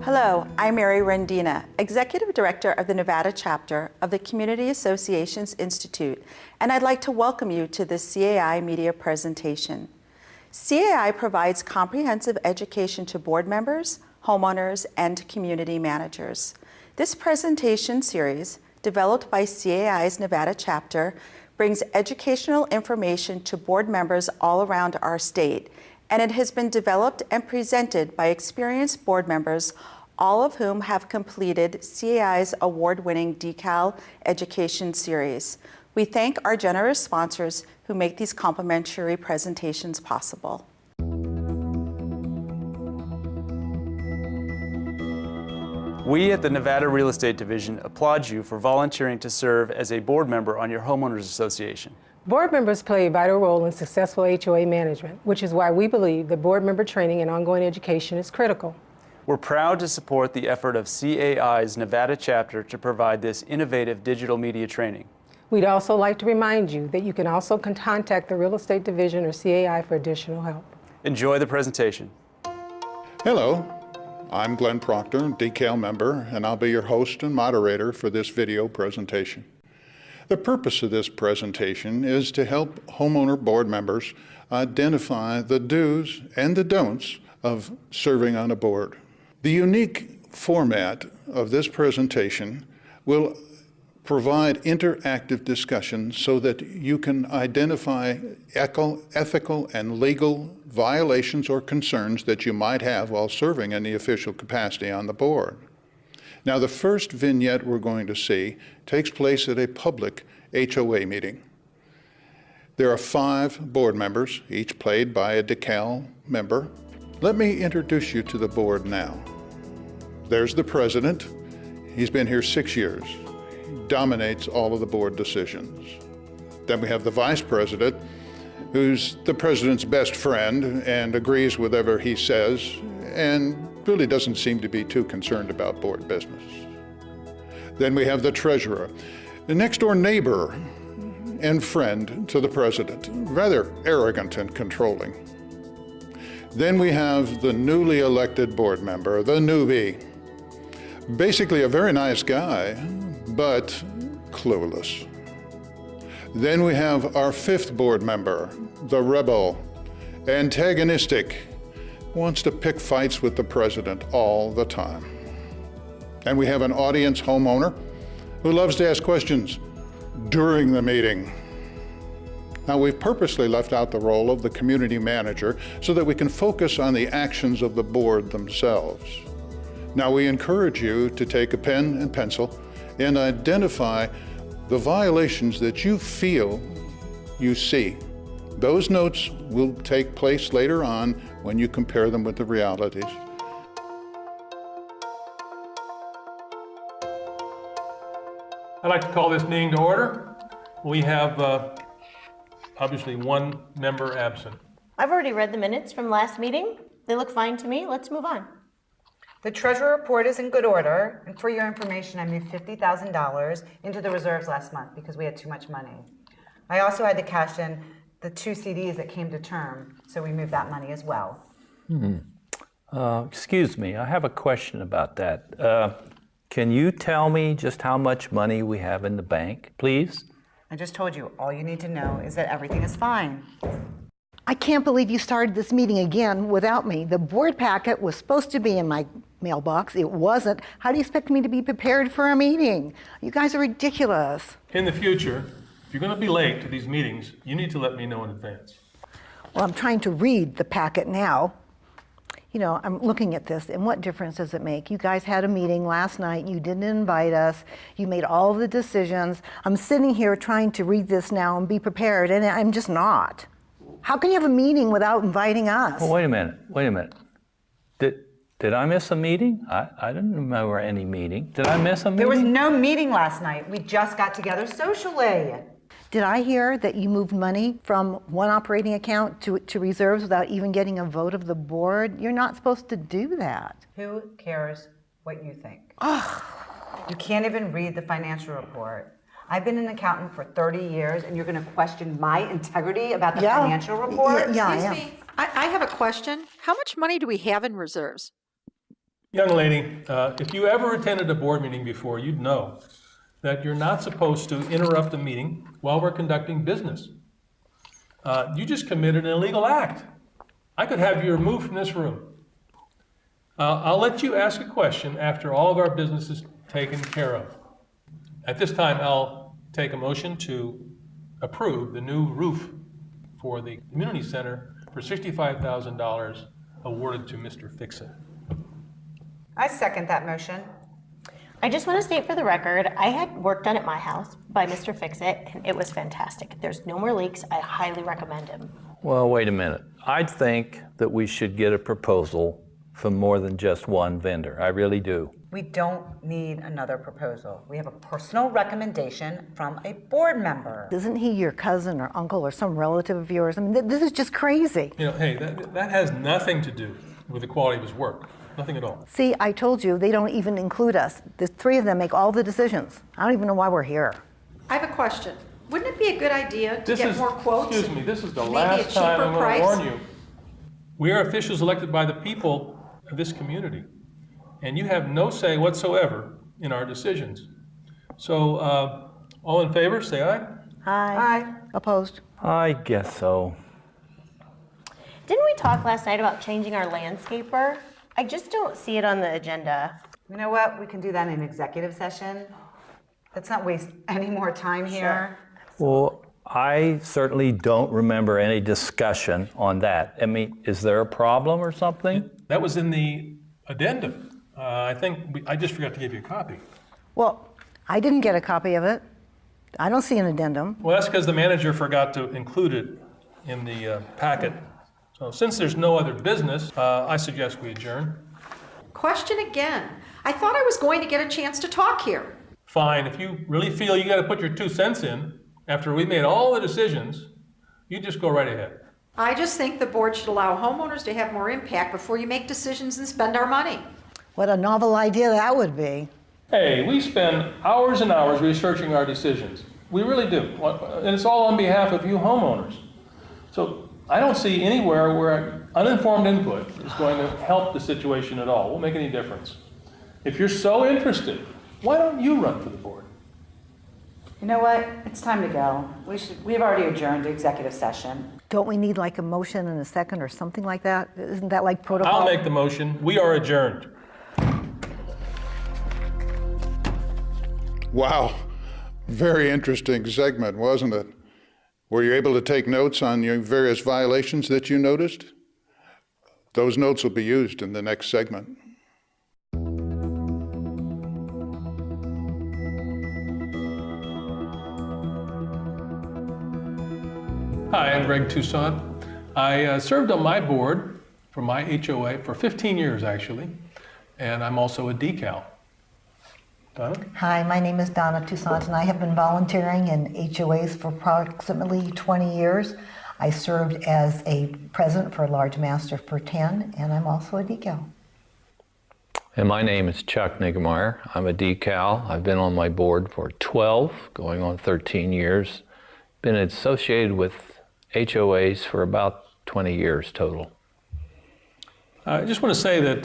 Hello, I'm Mary Rendina, Executive Director of the Nevada chapter of the Community Associations Institute, and I'd like to welcome you to the CAI media presentation. CAI provides comprehensive education to board members, homeowners, and community managers. This presentation series, developed by CAI's Nevada chapter, brings educational information to board members all around our state, and it has been developed and presented by experienced board members, all of whom have completed CAI's award-winning DECAL education series. We thank our generous sponsors who make these complimentary presentations possible. We at the Nevada Real Estate Division applaud you for volunteering to serve as a board member on your homeowners association. Board members play a vital role in successful HOA management, which is why we believe that board member training and ongoing education is critical. We're proud to support the effort of CAI's Nevada chapter to provide this innovative digital media training. We'd also like to remind you that you can also contact the Real Estate Division or CAI for additional help. Enjoy the presentation. Hello, I'm Glenn Proctor, DECAL member, and I'll be your host and moderator for this video presentation. The purpose of this presentation is to help homeowner board members identify the do's and the don'ts of serving on a board. The unique format of this presentation will provide interactive discussion so that you can identify ethical and legal violations or concerns that you might have while serving in the official capacity on the board. Now, the first vignette we're going to see takes place at a public HOA meeting. There are 5 board members, each played by a DECAL member. Let me introduce you to the board now. There's the president. He's been here 6 years. He dominates all of the board decisions. Then we have the vice president, who's the president's best friend and agrees with whatever he says, and really doesn't seem to be too concerned about board business. Then we have the treasurer, the next door neighbor and friend to the president, rather arrogant and controlling. Then we have the newly elected board member, the newbie. Basically a very nice guy, but clueless. Then we have our 5th board member, the rebel, antagonistic, wants to pick fights with the president all the time. And we have an audience homeowner who loves to ask questions during the meeting. Now, we've purposely left out the role of the community manager so that we can focus on the actions of the board themselves. Now, we encourage you to take a pen and pencil and identify the violations that you feel you see. Those notes will take place later on when you compare them with the realities. I'd like to call this meeting to order. We have obviously 1 member absent. I've already read the minutes from last meeting. They look fine to me. Let's move on. The treasurer report is in good order, and for your information, I moved $50,000 into the reserves last month because we had too much money. I also had to cash in the 2 CDs that came to term, so we moved that money as well. Excuse me, I have a question about that. Can you tell me just how much money we have in the bank, please? I just told you, all you need to know is that everything is fine. I can't believe you started this meeting again without me. The board packet was supposed to be in my mailbox. It wasn't. How do you expect me to be prepared for a meeting? You guys are ridiculous. In the future, if you're going to be late to these meetings, you need to let me know in advance. Well, I'm trying to read the packet now. You know, I'm looking at this, and what difference does it make? You guys had a meeting last night. You didn't invite us. You made all the decisions. I'm sitting here trying to read this now and be prepared, and I'm just not. How can you have a meeting without inviting us? Well, wait a minute. Did I miss a meeting? I didn't remember any meeting. Did I miss a meeting? There was no meeting last night. We just got together socially. Did I hear that you moved money from one operating account to reserves without even getting a vote of the board? You're not supposed to do that. Who cares what you think? Ugh. You can't even read the financial report. I've been an accountant for 30 years, and you're going to question my integrity about the financial report? Yeah, Excuse me, I have a question. How much money do we have in reserves? Young lady, if you ever attended a board meeting before, you'd know that you're not supposed to interrupt a meeting while we're conducting business. You just committed an illegal act. I could have you removed from this room. I'll let you ask a question after all of our business is taken care of. At this time, I'll take a motion to approve the new roof for the community center for $65,000 awarded to Mr. Fix-It. I second that motion. I just want to state for the record, I had work done at my house by Mr. Fix-It, and it was fantastic. If there's no more leaks, I highly recommend him. Well, wait a minute. I'd think that we should get a proposal from more than just one vendor. I really do. We don't need another proposal. We have a personal recommendation from a board member. Isn't he your cousin or uncle or some relative of yours? I mean, this is just crazy. You know, hey, that has nothing to do with the quality of his work. Nothing at all. See, I told you, they don't even include us. The three of them make all the decisions. I don't even know why we're here. I have a question. Wouldn't it be a good idea to This get is, more quotes? excuse me, this is the Maybe a last time cheaper I'm going price? to warn you. We are officials elected by the people of this community, and you have no say whatsoever in our decisions. So, all in favor, say aye. Aye. Opposed? I guess so. Didn't we talk last night about changing our landscaper? I just don't see it on the agenda. You know what? We can do that in executive session. Let's not waste any more time here. Well, I certainly don't remember any discussion on that. I mean, is there a problem or something? That was in the addendum. I think I just forgot to give you a copy. Well, I didn't get a copy of it. I don't see an addendum. Well, that's because the manager forgot to include it in the packet. So since there's no other business, I suggest we adjourn. Question again. I thought I was going to get a chance to talk here. Fine, if you really feel you got to put your 2 cents in, after we made all the decisions, you just go right ahead. I just think the board should allow homeowners to have more impact before you make decisions and spend our money. What a novel idea that would be. Hey, we spend hours and hours researching our decisions. We really do. And it's all on behalf of you homeowners. So I don't see anywhere where uninformed input is going to help the situation at all, won't make any difference. If you're so interested, why don't you run for the board? You know what? It's time to go. We've already adjourned to executive session. Don't we need like a motion and a second or something like that? Isn't that like protocol? I'll make the motion. We are adjourned. Wow, very interesting segment, wasn't it? Were you able to take notes on your various violations that you noticed? Those notes will be used in the next segment. Hi, I'm Greg Toussaint. I served on my board for my HOA for 15 years, actually, and I'm also a decal. Donna? Hi, my name is Donna Toussaint, and I have been volunteering in HOAs for approximately 20 years. I served as a president for a large master for 10, and I'm also a decal. And my name is Chuck Niggemeyer. I'm a decal. I've been on my board for 12, going on 13 years. Been associated with HOAs for about 20 years total. I just want to say that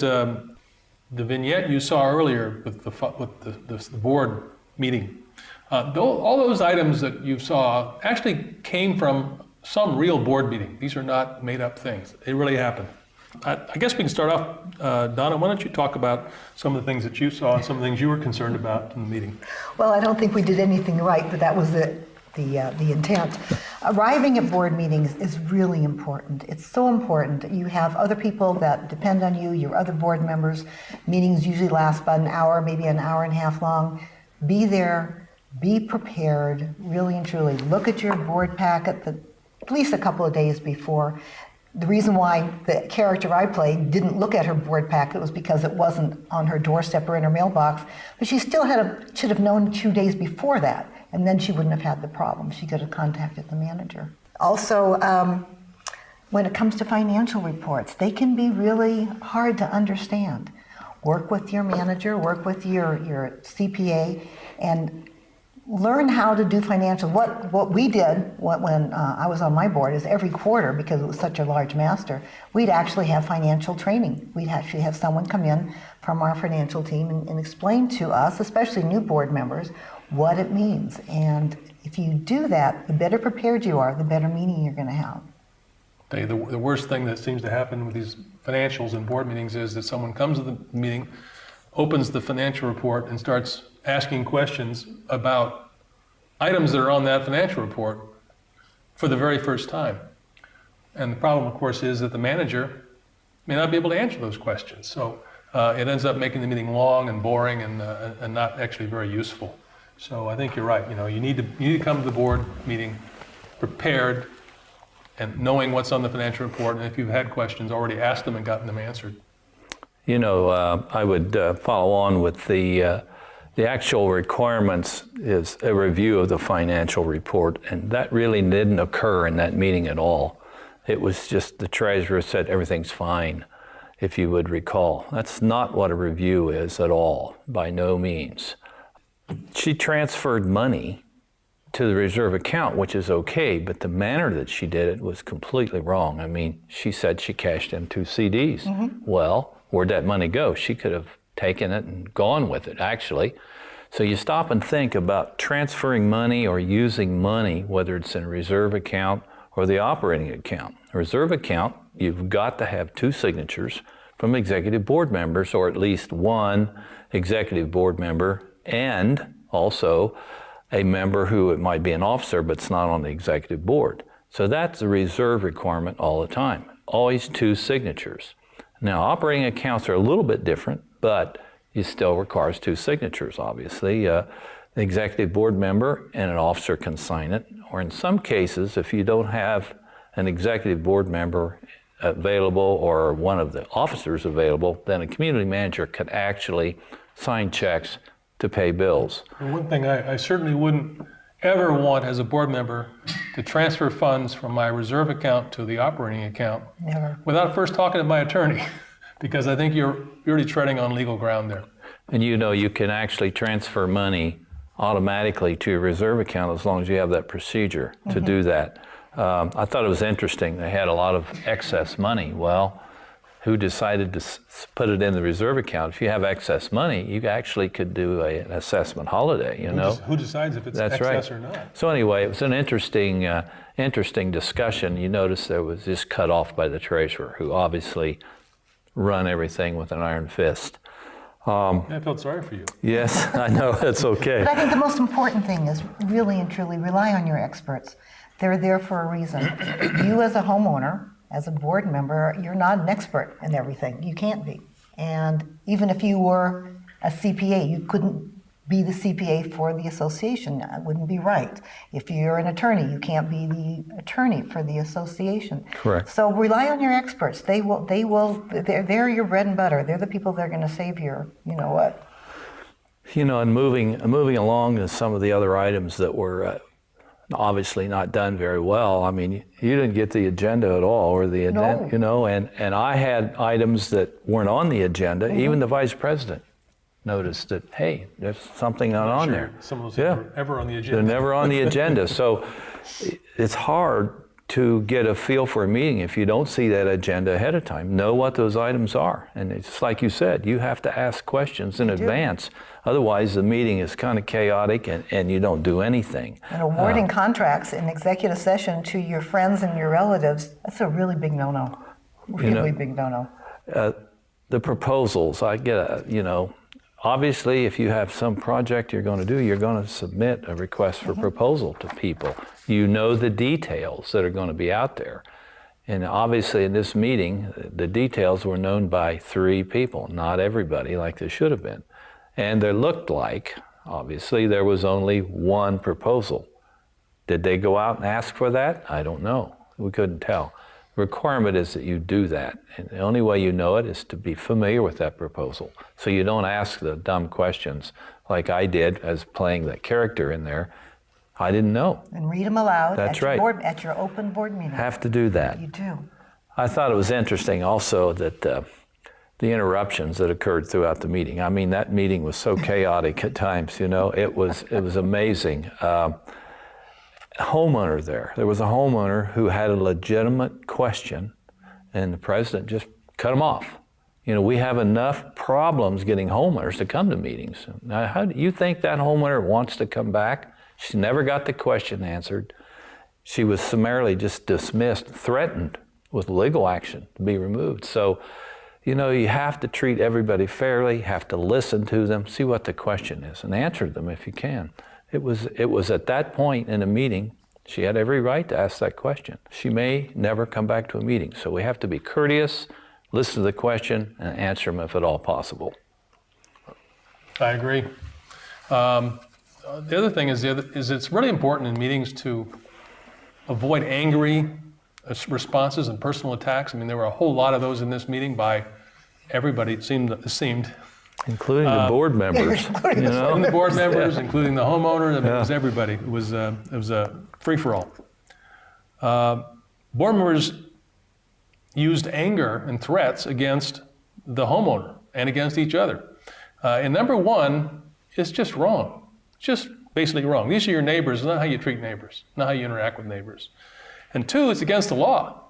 the vignette you saw earlier with the board meeting, all those items that you saw actually came from some real board meeting. These are not made up things. They really happened. I guess we can start off, Donna, why don't you talk about some of the things that you saw and some of the things you were concerned about in the meeting? Well, I don't think we did anything right, but that was the intent. Arriving at board meetings is really important. It's so important. You have other people that depend on you, your other board members. Meetings usually last about an hour, maybe an hour and a half long. Be there, be prepared, really and truly. Look at your board packet at least a couple of days before. The reason why the character I played didn't look at her board packet was because it wasn't on her doorstep or in her mailbox, but she still should have known 2 days before that, and then she wouldn't have had the problem. She could have contacted the manager. Also, when it comes to financial reports, they can be really hard to understand. Work with your manager, work with your CPA, and learn how to do financial. What we did when I was on my board is every quarter, because it was such a large master, we'd actually have financial training. We'd actually have someone come in from our financial team and explain to us, especially new board members, what it means. And if you do that, the better prepared you are, the better meeting you're going to have. The worst thing that seems to happen with these financials and board meetings is that someone comes to the meeting, opens the financial report, and starts asking questions about items that are on that financial report for the very first time. And the problem, of course, is that the manager may not be able to answer those questions. So it ends up making the meeting long and boring and not actually very useful. So I think you're right. You need to come to the board meeting prepared and knowing what's on the financial report, and if you've had questions, already asked them and gotten them answered. I would follow on with the actual requirements is a review of the financial report, and that really didn't occur in that meeting at all. It was just the treasurer said everything's fine, if you would recall. That's not what a review is at all, by no means. She transferred money to the reserve account, which is okay, but the manner that she did it was completely wrong. I mean, she said she cashed in 2 CDs. Well, where'd that money go? She could have taken it and gone with it, actually. So you stop and think about transferring money or using money, whether it's in a reserve account or the operating account. A reserve account, you've got to have 2 signatures from executive board members, or at least 1 executive board member, and also a member who it might be an officer but it's not on the executive board. So that's a reserve requirement all the time. Always 2 signatures. Now, operating accounts are a little bit different, but it still requires 2 signatures, obviously. The executive board member and an officer can sign it, or in some cases, if you don't have an executive board member available or one of the officers available, then a community manager could actually sign checks to pay bills. And one thing I certainly wouldn't ever want as a board member to transfer funds from my reserve account to the operating account without first talking to my attorney, because I think you're already treading on legal ground there. And you can actually transfer money automatically to your reserve account as long as you have that procedure to do that. I thought it was interesting. They had a lot of excess money. Well, who decided to put it in the reserve account? If you have excess money, you actually could do an assessment holiday, Who decides if it's excess or not? So anyway, it was an interesting discussion. You notice there was just cut off by the treasurer, who obviously run everything with an iron fist. I felt sorry for you. Yes, I know, that's okay. But I think the most important thing is really and truly rely on your experts. They're there for a reason. You as a homeowner, as a board member, you're not an expert in everything. You can't be. And even if you were a CPA, you couldn't be the CPA for the association. That wouldn't be right. If you're an attorney, you can't be the attorney for the association. Correct. So rely on your experts. They're your bread and butter. They're the people that are going to save your, what. And moving along to some of the other items that were obviously not done very well. I mean, you didn't get the agenda at all, or the and I had items that weren't on the agenda. Even the vice president noticed that, hey, there's something not on there. Some of those are ever on the agenda. They're never on the agenda. So it's hard to get a feel for a meeting if you don't see that agenda ahead of time. Know what those items are. And it's like you said, you have to ask questions in advance. Otherwise, the meeting is kind of chaotic and you don't do anything. And awarding contracts in executive session to your friends and your relatives, that's a really big no-no. Really big no-no. The proposals, I get obviously, if you have some project you're going to do, you're going to submit a request for proposal to people. You know the details that are going to be out there. And obviously in this meeting, the details were known by 3 people, not everybody like they should have been. And there looked like, obviously, there was only 1 proposal. Did they go out and ask for that? I don't know. We couldn't tell. The requirement is that you do that. And the only way you know it is to be familiar with that proposal. So you don't ask the dumb questions like I did as playing that character in there. I didn't know. And read them aloud. That's at right. At your open board meeting. Have to do that. You do. I thought it was interesting also that the interruptions that occurred throughout the meeting. I mean, that meeting was so chaotic at times, you know, it was amazing. Homeowner there was a homeowner who had a legitimate question, and the president just cut him off. You know, we have enough problems getting homeowners to come to meetings. Now, how do you think that homeowner wants to come back? She never got the question answered. She was summarily just dismissed, threatened with legal action to be removed. So, you know, you have to treat everybody fairly, have to listen to them, see what the question is, and answer them if you can. It was at that point in a meeting, she had every right to ask that question. She may never come back to a meeting, so we have to be courteous, listen to the question, and answer them if at all possible. I agree. The other thing is it's really important in meetings to avoid angry responses and personal attacks. I mean, there were a whole lot of those in this meeting by everybody, it seemed. Including the board members. You know? Including the board members, including the homeowner, I mean, it was everybody. It was a free-for-all. Board members used anger and threats against the homeowner and against each other. And number one, it's just wrong. It's just basically wrong. These are your neighbors. It's not how you treat neighbors, not how you interact with neighbors. And two, it's against the law.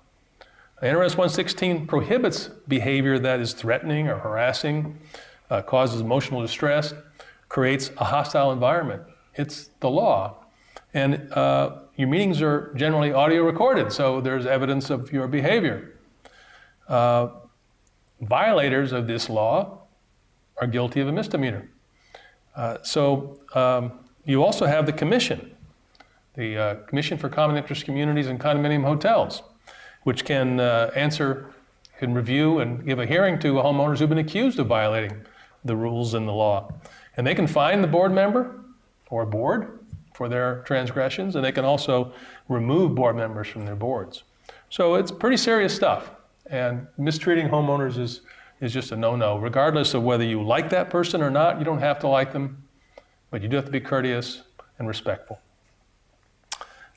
NRS 116 prohibits behavior that is threatening or harassing, causes emotional distress, creates a hostile environment. It's the law. And your meetings are generally audio recorded, so there's evidence of your behavior. Violators of this law are guilty of a misdemeanor. You also have the commission, the Commission for Common Interest Communities and Condominium Hotels, which can review and give a hearing to homeowners who've been accused of violating the rules and the law. And they can fine the board member or board for their transgressions, and they can also remove board members from their boards. So it's pretty serious stuff. And mistreating homeowners is just a no-no. Regardless of whether you like that person or not, you don't have to like them, but you do have to be courteous and respectful.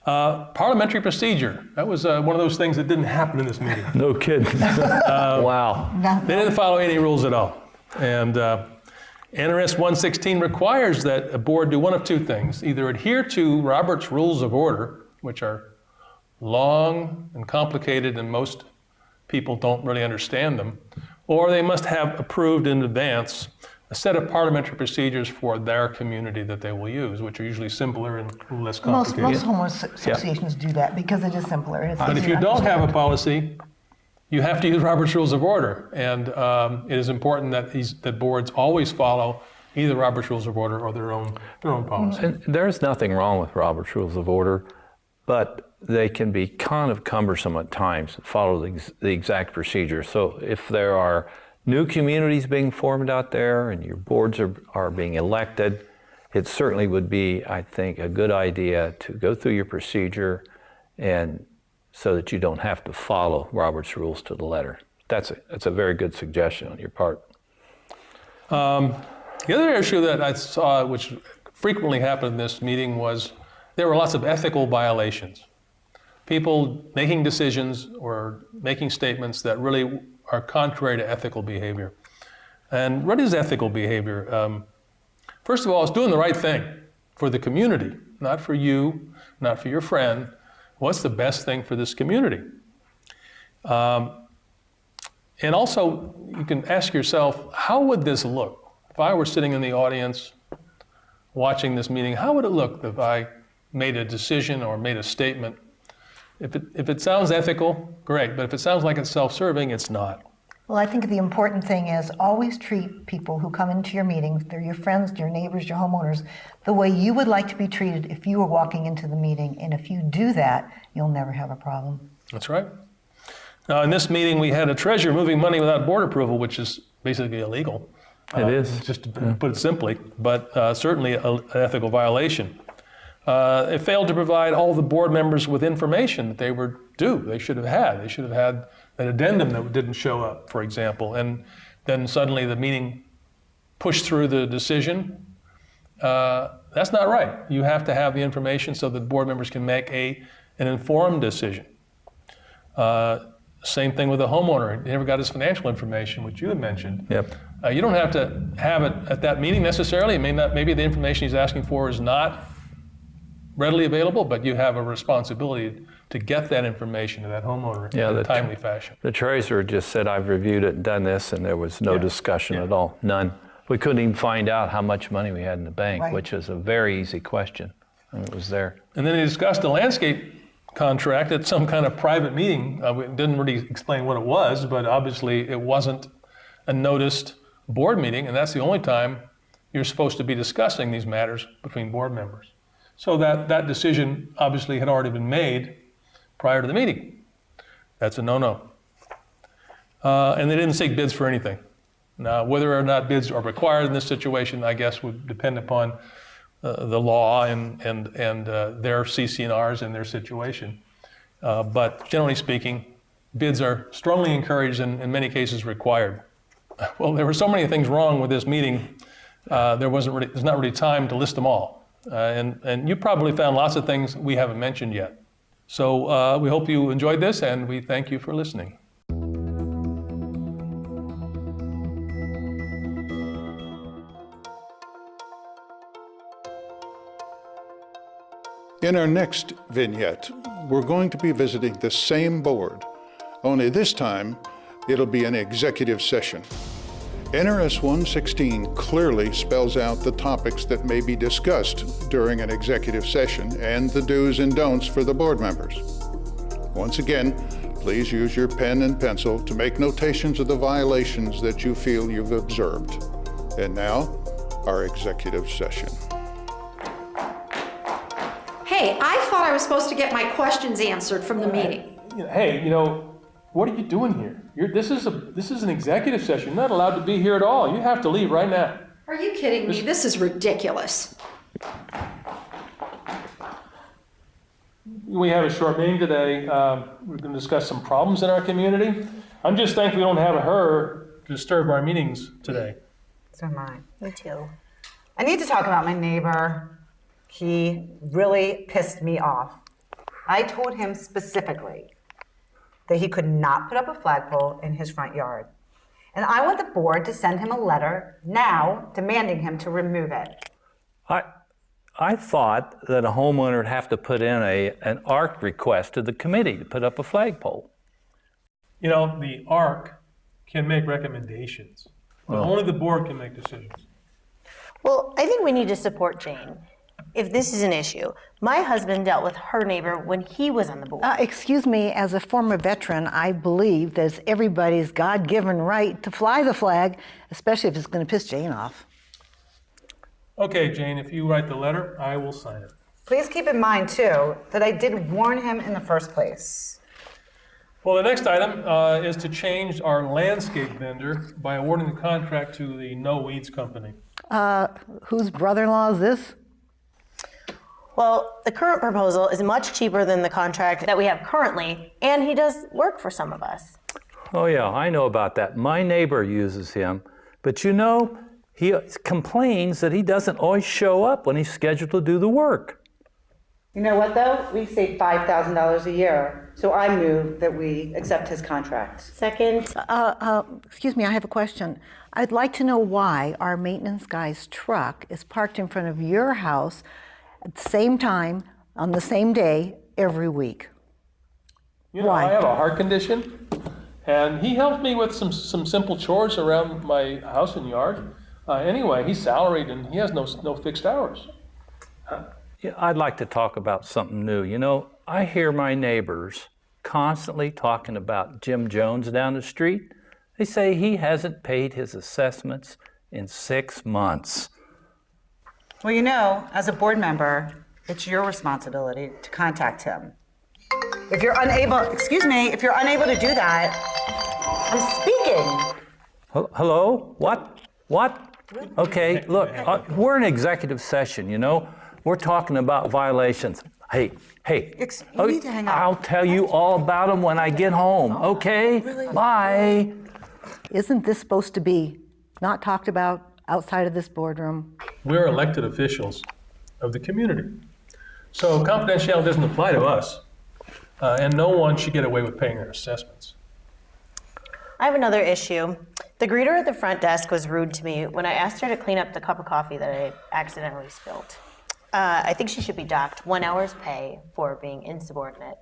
Parliamentary procedure. That was one of those things that didn't happen in this meeting. No kidding. Wow. They didn't follow any rules at all. And NRS 116 requires that a board do one of two things: either adhere to Robert's Rules of Order, which are long and complicated and most people don't really understand them, or they must have approved in advance a set of parliamentary procedures for their community that they will use, which are usually simpler and less complicated. Most homeowners associations do that because it is simpler. And it's But if easier you to don't have a understand. policy, you have to use Robert's Rules of Order. And it is important that boards always follow either Robert's Rules of Order or their own policy. And there's nothing wrong with Robert's Rules of Order, but they can be kind of cumbersome at times to follow the exact procedure. So if there are new communities being formed out there and your boards are being elected, it certainly would be, I think, a good idea to go through your procedure and so that you don't have to follow Robert's rules to the letter. That's a very good suggestion on your part. The other issue that I saw, which frequently happened in this meeting, was there were lots of ethical violations. People making decisions or making statements that really are contrary to ethical behavior. And what is ethical behavior? First of all, it's doing the right thing for the community, not for you, not for your friend. What's the best thing for this community? And also, you can ask yourself, how would this look? If I were sitting in the audience watching this meeting, how would it look if I made a decision or made a statement? If it sounds ethical, great, but if it sounds like it's self-serving, it's not. Well, I think the important thing is always treat people who come into your meetings, they're your friends, your neighbors, your homeowners, the way you would like to be treated if you were walking into the meeting. And if you do that, you'll never have a problem. That's right. Now, in this meeting, we had a treasurer moving money without board approval, which is basically illegal. It is. Just to put it simply, but certainly an ethical violation. It failed to provide all the board members with information that they were due. They should have had. They should have had an addendum that didn't show up, for example, and then suddenly the meeting pushed through the decision. That's not right. You have to have the information so that board members can make an informed decision. Same thing with a homeowner. He never got his financial information, which you had mentioned. Yep. You don't have to have it at that meeting necessarily. It may not, maybe the information he's asking for is not readily available, but you have a responsibility to get that information to that homeowner in a timely fashion. The treasurer just said, I've reviewed it and done this, and there was no discussion at all, none. We couldn't even find out how much money we had in the bank, which is a very easy question, and it was there. And then he discussed the landscape contract at some kind of private meeting. We didn't really explain what it was, but obviously it wasn't a noticed board meeting, and that's the only time you're supposed to be discussing these matters between board members. So that decision obviously had already been made prior to the meeting. That's a no-no. And they didn't seek bids for anything. Now, whether or not bids are required in this situation, I guess would depend upon the law and their CC&Rs and their situation. But generally speaking, bids are strongly encouraged and in many cases required. Well, there were so many things wrong with this meeting, there's not really time to list them all. And you probably found lots of things we haven't mentioned yet. So we hope you enjoyed this, and we thank you for listening. In our next vignette, we're going to be visiting the same board, only this time it'll be an executive session. NRS 116 clearly spells out the topics that may be discussed during an executive session and the do's and don'ts for the board members. Once again, please use your pen and pencil to make notations of the violations that you feel you've observed. And now, our executive session. Hey, I thought I was supposed to get my questions answered from the meeting. Hey, what are you doing here? This is an executive session. You're not allowed to be here at all. You have to leave right now. Are you kidding me? This is ridiculous. We have a short meeting today. We're going to discuss some problems in our community. I'm just thankful we don't have her to disturb our meetings today. So am I. Me too. I need to talk about my neighbor. He really pissed me off. I told him specifically that he could not put up a flagpole in his front yard. And I want the board to send him a letter now demanding him to remove it. I thought that a homeowner would have to put in an ARC request to the committee to put up a flagpole. The ARC can make recommendations, but only the board can make decisions. Well, I think we need to support Jane. If this is an issue, my husband dealt with her neighbor when he was on the board. Excuse me, as a former veteran, I believe that it's everybody's God-given right to fly the flag, especially if it's going to piss Jane off. Okay, Jane, if you write the letter, I will sign it. Please keep in mind, too, that I did warn him in the first place. Well, the next item is to change our landscape vendor by awarding the contract to the No Weeds Company. Whose brother-in-law is this? Well, the current proposal is much cheaper than the contract that we have currently, and he does work for some of us. Oh yeah, I know about that. My neighbor uses him, but he complains that he doesn't always show up when he's scheduled to do the work. You know what, though? We save $5,000 a year, so I move that we accept his contract. Second. Excuse me, I have a question. I'd like to know why our maintenance guy's truck is parked in front of your house at the same time, on the same day, every week. I have a heart condition, and he helps me with some simple chores around my house and yard. Anyway, he's salaried, and he has no fixed hours. I'd like to talk about something new. I hear my neighbors constantly talking about Jim Jones down the street. They say he hasn't paid his assessments in 6 months. Well, as a board member, it's your responsibility to contact him. If you're unable to do that, I'm speaking. Hello? What? Okay, look, we're in executive session, We're talking about violations. Hey, You need to hang up. I'll tell you all about them when I get home, okay? Really? Bye. Isn't this supposed to be not talked about outside of this boardroom? We're elected officials of the community. So confidentiality doesn't apply to us, and no one should get away with paying their assessments. I have another issue. The greeter at the front desk was rude to me when I asked her to clean up the cup of coffee that I accidentally spilled. I think she should be docked 1 hour's pay for being insubordinate.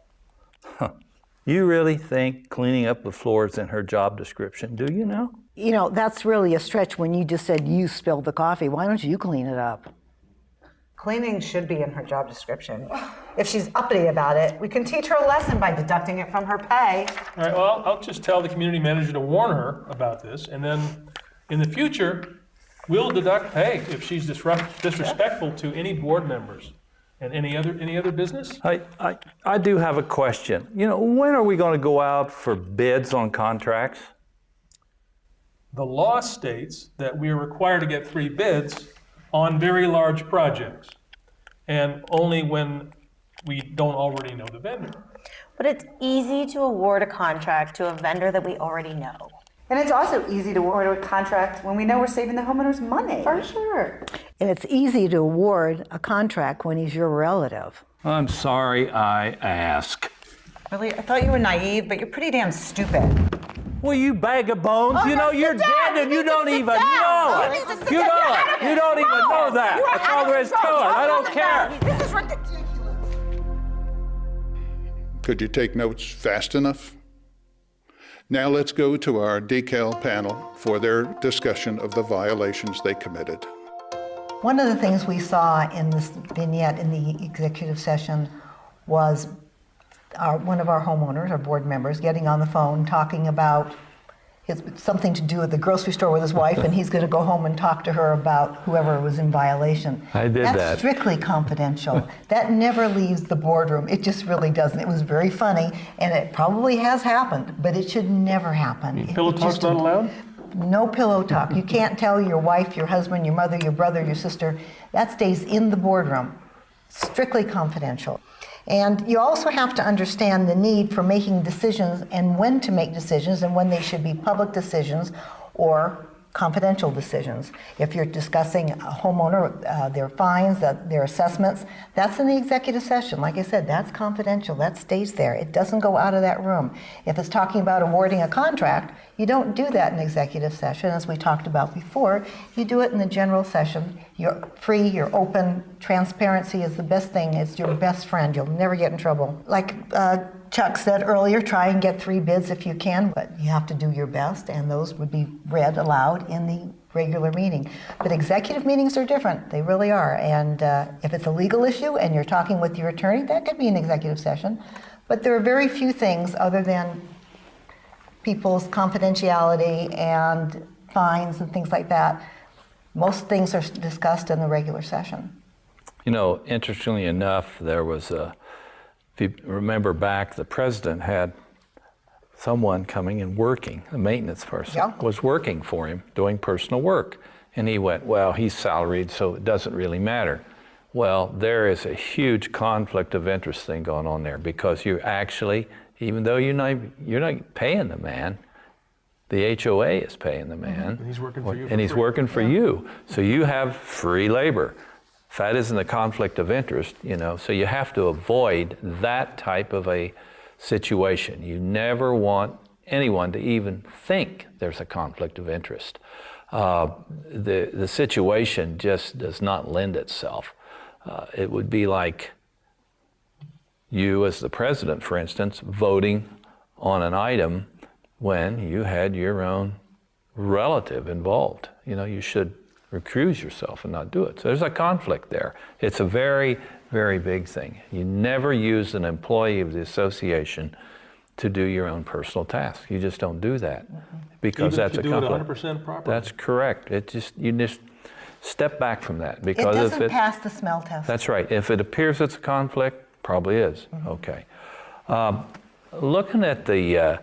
You really think cleaning up the floor is in her job description, do you now? You know, that's really a stretch when you just said you spilled the coffee. Why don't you clean it up? Cleaning should be in her job description. If she's uppity about it, we can teach her a lesson by deducting it from her pay. All right, well, I'll just tell the community manager to warn her about this, and then in the future, we'll deduct pay if she's disrespectful to any board members. And any other business? I do have a question. You know, when are we going to go out for bids on contracts? The law states that we are required to get 3 bids on very large projects, and only when we don't already know the vendor. But it's easy to award a contract to a vendor that we already know. And it's also easy to award a contract when we know we're saving the homeowners money. For sure. And it's easy to award a contract when he's your relative. I'm sorry I ask. Really? I thought you were naive, but you're pretty damn stupid. Well, you bag of bones, you know you're dead and you don't even know it. You know it. You don't even know that. That's all there is to it. I don't care. This is ridiculous. Could you take notes fast enough? Now let's go to our decal panel for their discussion of the violations they committed. One of the things we saw in this vignette in the executive session was one of our homeowners, our board members, getting on the phone talking about something to do with the grocery store with his wife, and he's going to go home and talk to her about whoever was in violation. I did That's that. strictly confidential. That never leaves the boardroom. It just really doesn't. It was very funny, and it probably has happened, but it should never happen. Pillow talk's not allowed? No pillow talk. You can't tell your wife, your husband, your mother, your brother, your sister. That stays in the boardroom. Strictly confidential. And you also have to understand the need for making decisions and when to make decisions and when they should be public decisions or confidential decisions. If you're discussing a homeowner, their fines, their assessments, that's in the executive session. Like I said, that's confidential. That stays there. It doesn't go out of that room. If it's talking about awarding a contract, you don't do that in executive session, as we talked about before. You do it in the general session. You're free, you're open. Transparency is the best thing. It's your best friend. You'll never get in trouble. Like Chuck said earlier, try and get 3 bids if you can, but you have to do your best, and those would be read aloud in the regular meeting. But executive meetings are different. They really are. And if it's a legal issue and you're talking with your attorney, that could be an executive session. But there are very few things other than people's confidentiality and fines and things like that. Most things are discussed in the regular session. You know, interestingly enough, there was a, if you remember back, the president had someone coming and working, a maintenance person, was working for him, doing personal work. And he went, well, he's salaried, so it doesn't really matter. Well, there is a huge conflict of interest thing going on there, because you actually, even though you're not paying the man, the HOA is paying the man. And he's working for you. And he's working for you. So you have free labor. If that isn't a conflict of interest, you know, so you have to avoid that type of a situation. You never want anyone to even think there's a conflict of interest. The situation just does not lend itself. It would be like you as the president, for instance, voting on an item when you had your own relative involved. You know, you should recuse yourself and not do it. So there's a conflict there. It's a very, very big thing. You never use an employee of the association to do your own personal task. You just don't do that, because that's a conflict. Even if you do it 100% properly. That's correct. You just step back from that, because It doesn't pass the smell test. That's right. If it appears it's a conflict, probably is. Okay. Looking at the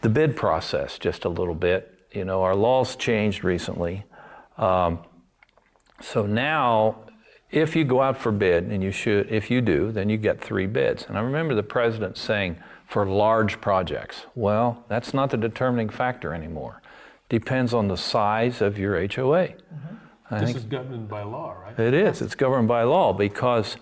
bid process just a little bit, you know, our laws changed recently. So now, if you go out for bid, and if you do, then you get 3 bids. And I remember the president saying, for large projects, well, that's not the determining factor anymore. Depends on the size of your HOA. This is governed by law, right? It is. It's governed by law, because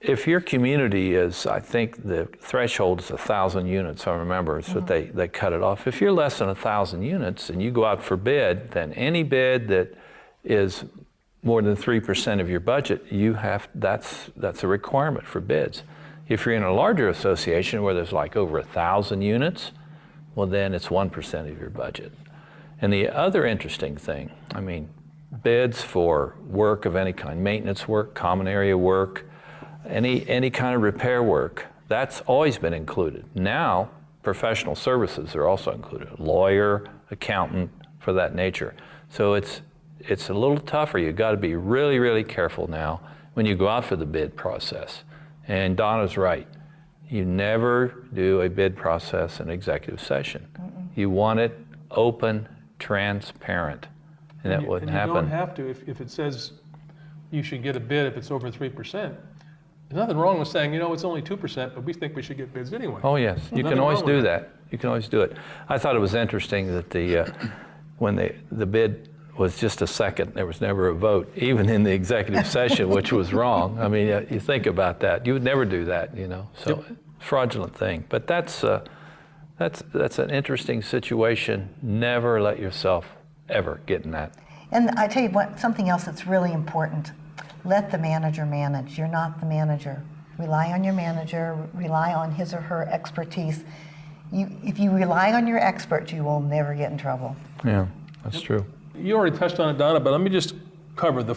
if your community is, I think the threshold is 1,000 units, I remember, so they cut it off. If you're less than 1,000 units and you go out for bid, then any bid that is more than 3% of your budget, that's a requirement for bids. If you're in a larger association where there's like over 1,000 units, well then it's 1% of your budget. And the other interesting thing, I mean, bids for work of any kind, maintenance work, common area work, any kind of repair work, that's always been included. Now, professional services are also included, lawyer, accountant, for that nature. So it's a little tougher. You've got to be really, really careful now when you go out for the bid process. And Donna's right. You never do a bid process in executive session. You want it open, transparent, and that wouldn't happen. You don't have to, if it says you should get a bid if it's over 3%. There's nothing wrong with saying, it's only 2%, but we think we should get bids anyway. Oh yes, you can always do that. You can always do it. I thought it was interesting that when the bid was just a second, there was never a vote, even in the executive session, which was wrong. I mean, you think about that. You would never do that, So fraudulent thing. But that's an interesting situation. Never let yourself ever get in that. And I tell you what, something else that's really important. Let the manager manage. You're not the manager. Rely on your manager, rely on his or her expertise. If you rely on your expert, you will never get in trouble. Yeah, that's true. You already touched on it, Donna, but let me just cover the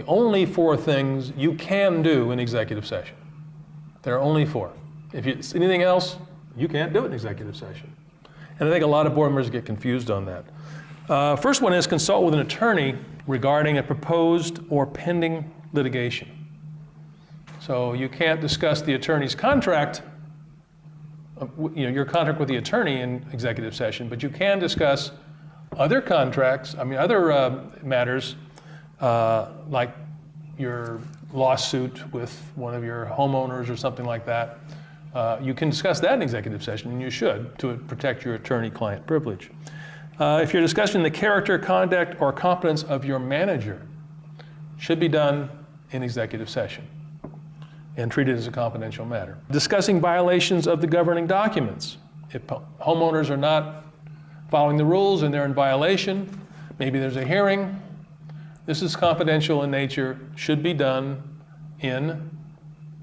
only four things you can do in executive session. There are only four. If it's anything else, you can't do it in executive session. And I think a lot of board members get confused on that. First one is consult with an attorney regarding a proposed or pending litigation. So you can't discuss the attorney's contract, your contract with the attorney in executive session, but you can discuss other contracts, other matters, like your lawsuit with one of your homeowners or something like that. You can discuss that in executive session, and you should, to protect your attorney-client privilege. If you're discussing the character, conduct, or competence of your manager, should be done in executive session and treated as a confidential matter. Discussing violations of the governing documents. If homeowners are not following the rules and they're in violation, maybe there's a hearing, this is confidential in nature, should be done in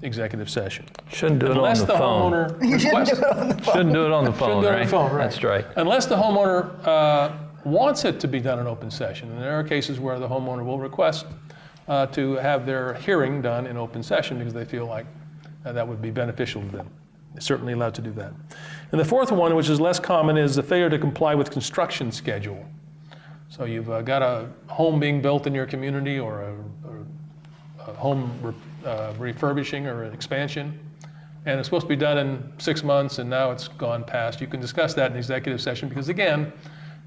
executive session. Shouldn't do it on the phone. You shouldn't do it on the phone. Shouldn't do it on the phone, right? That's right. Unless the homeowner wants it to be done in open session. And there are cases where the homeowner will request to have their hearing done in open session because they feel like that would be beneficial to them. They're certainly allowed to do that. And the fourth one, which is less common, is the failure to comply with construction schedule. So you've got a home being built in your community or a home refurbishing or an expansion, and it's supposed to be done in 6 months and now it's gone past. You can discuss that in executive session because, again,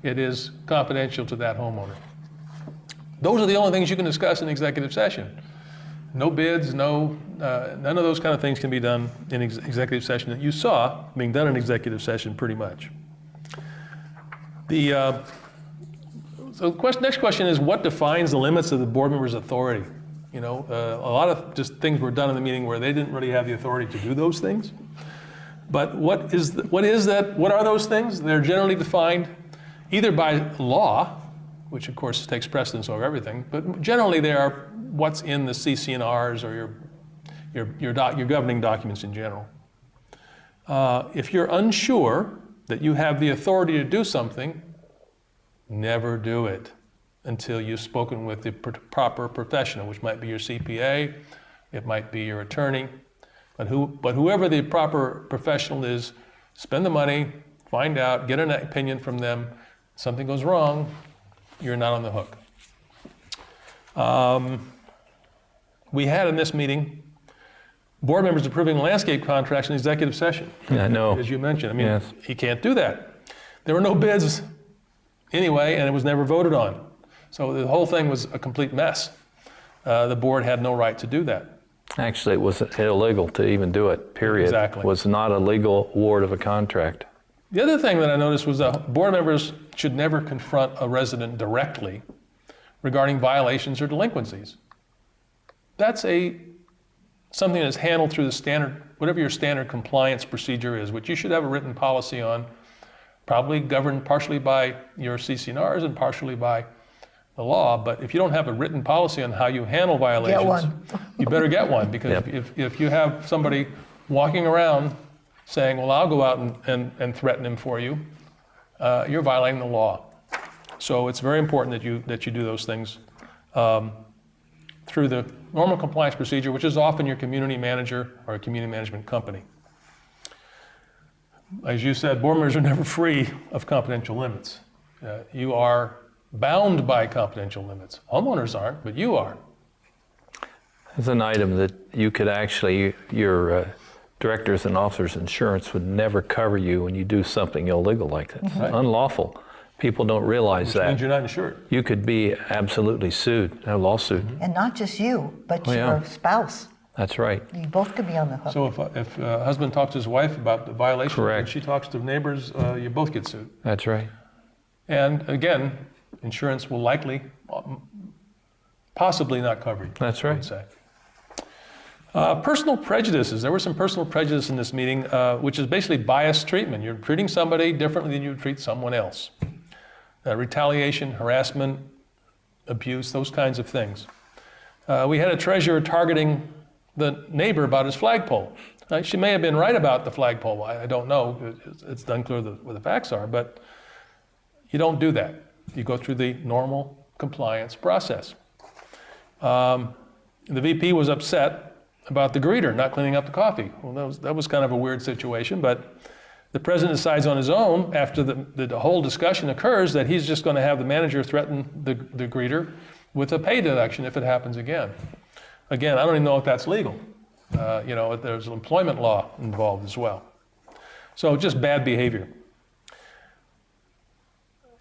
it is confidential to that homeowner. Those are the only things you can discuss in executive session. No bids, none of those kind of things can be done in executive session that you saw being done in executive session pretty much. So the next question is, what defines the limits of the board member's authority? A lot of just things were done in the meeting where they didn't really have the authority to do those things. But what are those things? They're generally defined either by law, which of course takes precedence over everything, but generally they are what's in the CC&Rs or your governing documents in general. If you're unsure that you have the authority to do something, never do it until you've spoken with the proper professional, which might be your CPA, it might be your attorney, but whoever the proper professional is, spend the money, find out, get an opinion from them. If something goes wrong, you're not on the hook. We had in this meeting board members approving landscape contracts in executive session. Yeah, I know. As you mentioned, Yes. You can't do that. There were no bids anyway, and it was never voted on. So the whole thing was a complete mess. The board had no right to do that. Actually, it was illegal to even do it, period. Exactly. It was not a legal award of a contract. The other thing that I noticed was that board members should never confront a resident directly regarding violations or delinquencies. that's something that's handled through the standard, whatever your standard compliance procedure is, which you should have a written policy on, probably governed partially by your CC&Rs and partially by the law. But if you don't have a written policy on how you handle violations, you better get one, because if you have somebody walking around saying, well, I'll go out and threaten him for you, you're violating the law. So it's very important that you do those things through the normal compliance procedure, which is often your community manager or a community management company. As you said, board members are never free of confidential limits. You are bound by confidential limits. Homeowners aren't, but you are. There's an item that you could actually, your directors and officers insurance would never cover you when you do something illegal like that. Right. Unlawful. People don't realize Which that. means you're not insured. You could be absolutely sued, a lawsuit. And not just you, but Oh, yeah. your spouse. That's right. You both could be on the hook. So if a husband talks to his wife about the violation, Correct. and she talks to neighbors, you both get sued. That's right. And again, insurance will likely, possibly not cover you. That's I right. would say. Personal prejudices. There was some personal prejudice in this meeting, which is basically biased treatment. You're treating somebody differently than you would treat someone else. Retaliation, harassment, abuse, those kinds of things. We had a treasurer targeting the neighbor about his flagpole. She may have been right about the flagpole. I don't know. It's unclear what the facts are, but you don't do that. You go through the normal compliance process. The VP was upset about the greeter not cleaning up the coffee. Well, that was kind of a weird situation, but the president decides on his own, after the whole discussion occurs, that he's just going to have the manager threaten the greeter with a pay deduction if it happens again. Again, I don't even know if that's legal. There's employment law involved as well. So just bad behavior.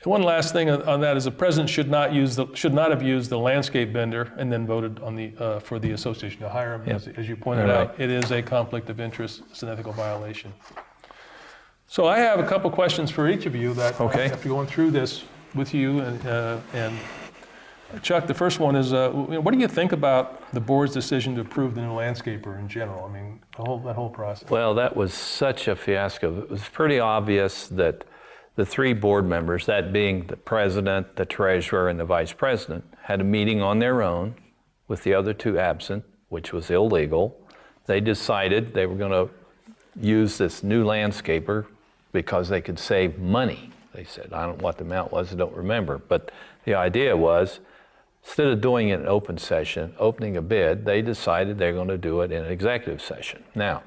One last thing on that is the president should not have used the landscape vendor and then voted on for the association to hire him. Yep. As you pointed Right. out, it is a conflict of interest. It's an ethical violation. So I have a couple questions for each of you that Okay. after going through this with you and Chuck, the first one is, what do you think about the board's decision to approve the new landscaper in general? I mean, that whole process. Well, that was such a fiasco. It was pretty obvious that the three board members, that being the president, the treasurer, and the vice president, had a meeting on their own with the other two absent, which was illegal. They decided they were going to use this new landscaper because they could save money. They said, I don't know what the amount was, I don't remember. But the idea was, instead of doing it in open session, opening a bid, they decided they're going to do it in an executive session. Now,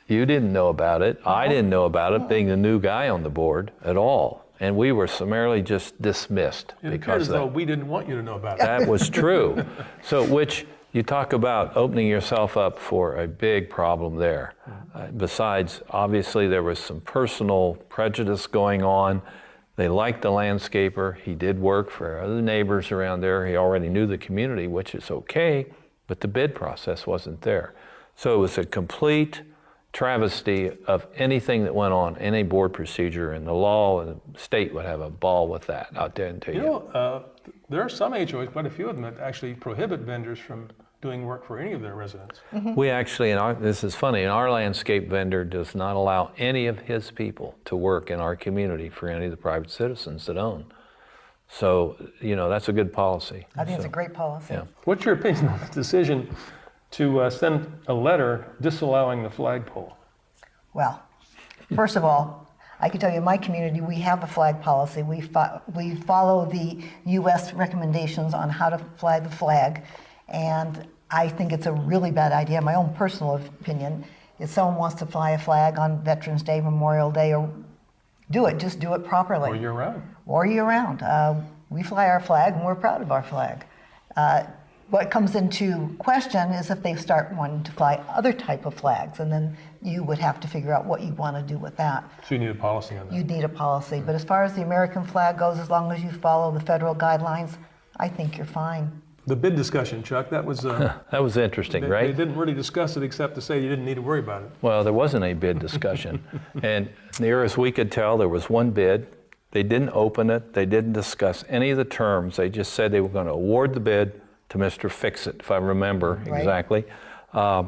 you didn't know about it. I didn't know about it, being the new guy on the board at all. And we were summarily just dismissed It appeared because as of though that. we didn't want you to know about it. That was true. So, which you talk about opening yourself up for a big problem there. Besides, obviously, there was some personal prejudice going on. They liked the landscaper. He did work for other neighbors around there. He already knew the community, which is okay, but the bid process wasn't there. So it was a complete travesty of anything that went on, any board procedure, and the law and the state would have a ball with that, out there and tell you. There are some HOAs, quite a few of them, that actually prohibit vendors from doing work for any of their residents. We actually, this is funny, our landscape vendor does not allow any of his people to work in our community for any of the private citizens that own. So, that's a good policy. I think it's a great policy. Yeah. What's your opinion on the decision to send a letter disallowing the flagpole? Well, first of all, I can tell you in my community, we have a flag policy. We follow the U.S. recommendations on how to fly the flag. And I think it's a really bad idea. My own personal opinion, if someone wants to fly a flag on Veterans Day, Memorial Day, or just do it properly. Or year-round. Or year-round. We fly our flag and we're proud of our flag. What comes into question is if they start wanting to fly other type of flags, and then you would have to figure out what you want to do with that. So you need a policy on that. You'd need a policy. But as far as the American flag goes, as long as you follow the federal guidelines, I think you're fine. The bid discussion, Chuck, that was... That was interesting, they right? didn't really discuss it except to say you didn't need to worry about it. Well, there wasn't a bid discussion. And near as we could tell, there was one bid. They didn't open it. They didn't discuss any of the terms. They just said they were going to award the bid to Mr. Fix-It, if I remember exactly. The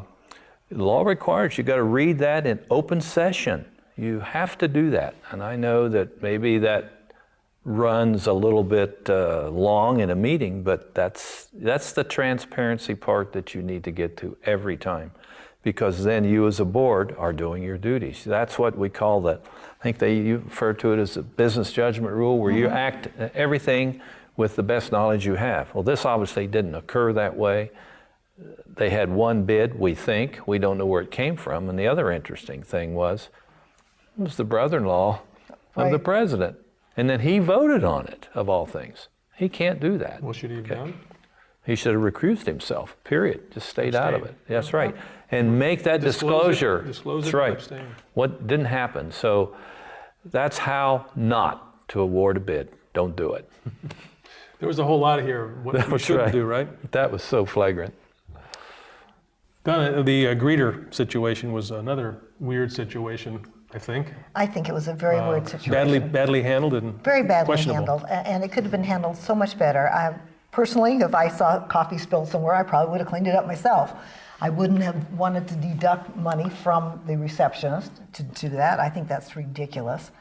law requires you got to read that in open session. You have to do that. And I know that maybe that runs a little bit long in a meeting, but that's the transparency part that you need to get to every time, because then you as a board are doing your duties. That's what we call the, I think you refer to it as a business judgment rule, where you act everything with the best knowledge you have. Well, this obviously didn't occur that way. They had one bid, we think. We don't know where it came from. And the other interesting thing was, it was the brother-in-law of the president. And then he voted on it, of all things. He can't do that. What should he have done? He should have recused himself, period. Just stayed out of it. That's right. And make that disclosure. Disclose it, That's right. abstain. What didn't happen. So that's how not to award a bid. Don't do it. There was a whole lot here of what we shouldn't do, right? That was so flagrant. Donna, the greeter situation was another weird situation, I think. I think it was a very weird situation. Badly handled and Very badly questionable. handled, and it could have been handled so much better. Personally, if I saw coffee spilled somewhere, I probably would have cleaned it up myself. I wouldn't have wanted to deduct money from the receptionist to do that. I think that's ridiculous.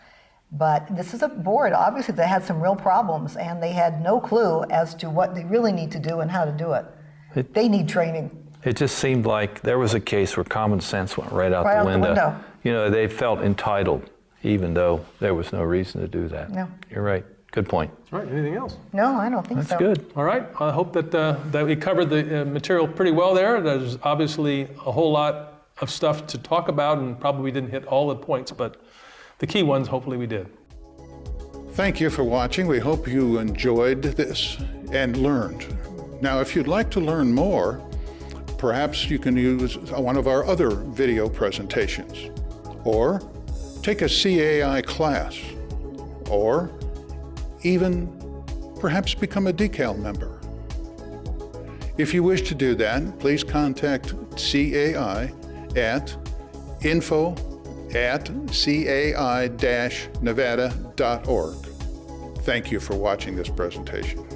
But this is a board, obviously, that had some real problems, and they had no clue as to what they really need to do and how to do it. They need training. It just seemed like there was a case where common sense went right out the window. You know, they felt entitled, even though there was no reason to do that. No. You're right. Good point. All right, anything else? No, I don't think so. That's good. All right, I hope that we covered the material pretty well there. There's obviously a whole lot of stuff to talk about, and probably didn't hit all the points, but the key ones, hopefully we did. Thank you for watching. We hope you enjoyed this and learned. Now, if you'd like to learn more, perhaps you can use one of our other video presentations, or take a CAI class, or even perhaps become a DECAL member. If you wish to do that, please contact CAI at info@cai-nevada.org. Thank you for watching this presentation.